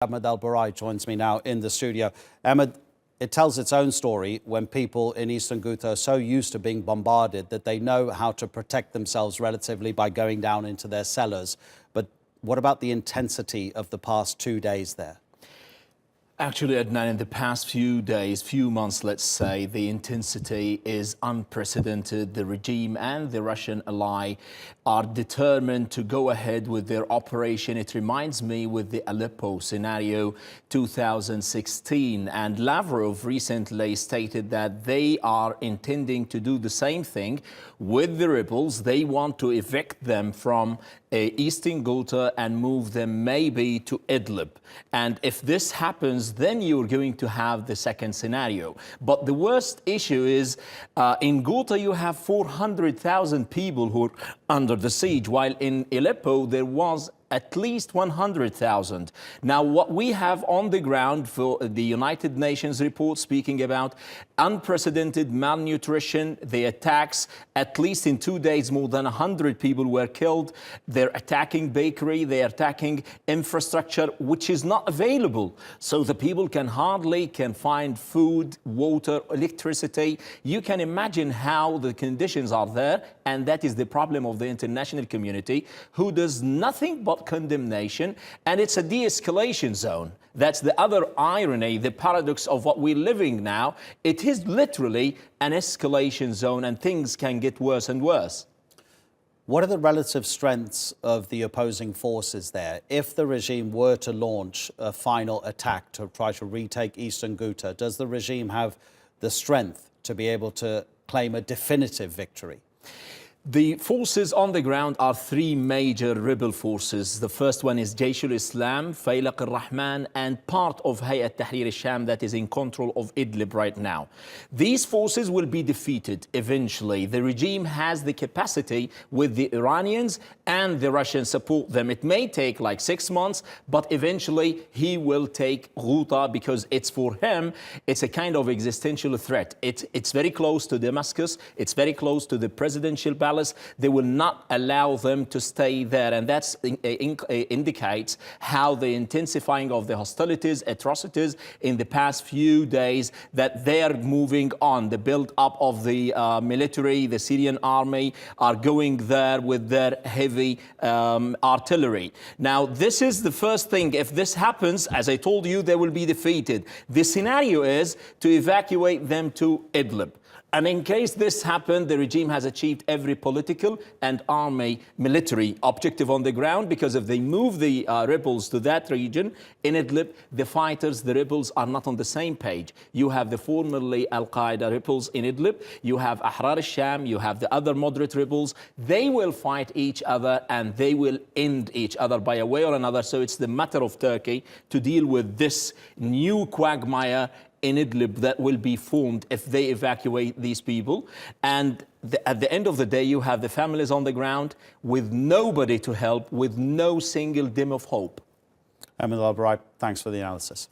Ahmed Al-Barai joins me now in the studio. Ahmed, it tells its own story when people in eastern Ghouta are so used to being bombarded that they know how to protect themselves relatively by going down into their cellars. But what about the intensity of the past 2 days there? Actually, Adnan, in the past few days, few months, let's say, the intensity is unprecedented. The regime and the Russian ally are determined to go ahead with their operation. It reminds me with the Aleppo scenario 2016. And Lavrov recently stated that they are intending to do the same thing with the rebels. They want to evict them from eastern Ghouta and move them maybe to Idlib. And if this happens, then you're going to have the second scenario. But the worst issue is in Ghouta you have 400,000 people who are under the siege, while in Aleppo there was at least 100,000. Now, what we have on the ground for the United Nations report speaking about unprecedented malnutrition, the attacks, at least in 2 days, more than 100 people were killed. They're attacking bakery, they're attacking infrastructure, which is not available. So the people can hardly find food, water, electricity. You can imagine how the conditions are there, and that is the problem of the international community, who does nothing but condemnation, and it's a de-escalation zone. That's the other irony, the paradox of what we're living now. It is literally an escalation zone, and things can get worse and worse. What are the relative strengths of the opposing forces there? If the regime were to launch a final attack to try to retake eastern Ghouta, does the regime have the strength to be able to claim a definitive victory? The forces on the ground are three major rebel forces. The first one is Jaysh al-Islam, Faylaq al-Rahman, and part of Hayat Tahrir al-Sham that is in control of Idlib right now. These forces will be defeated eventually. The regime has the capacity with the Iranians and the Russians support them. It may take like 6 months, but eventually he will take Ghouta because it's for him, it's a kind of existential threat. It's very close to Damascus. It's very close to the presidential palace. They will not allow them to stay there, and that indicates how the intensifying of the hostilities, atrocities in the past few days, that they are moving on. The build-up of the military, the Syrian army are going there with their heavy artillery. Now, this is the first thing. If this happens, as I told you, they will be defeated. The scenario is to evacuate them to Idlib. And in case this happened, the regime has achieved every political and army military objective on the ground, because if they move the rebels to that region, in Idlib, the fighters, the rebels are not on the same page. You have the formerly Al-Qaeda rebels in Idlib, you have Ahrar al-Sham, you have the other moderate rebels. They will fight each other and they will end each other by a way or another. So it's the matter of Turkey to deal with this new quagmire in Idlib that will be formed if they evacuate these people. And at the end of the day, you have the families on the ground with nobody to help, with no single dim of hope. Ahmed Al-Barai, thanks for the analysis.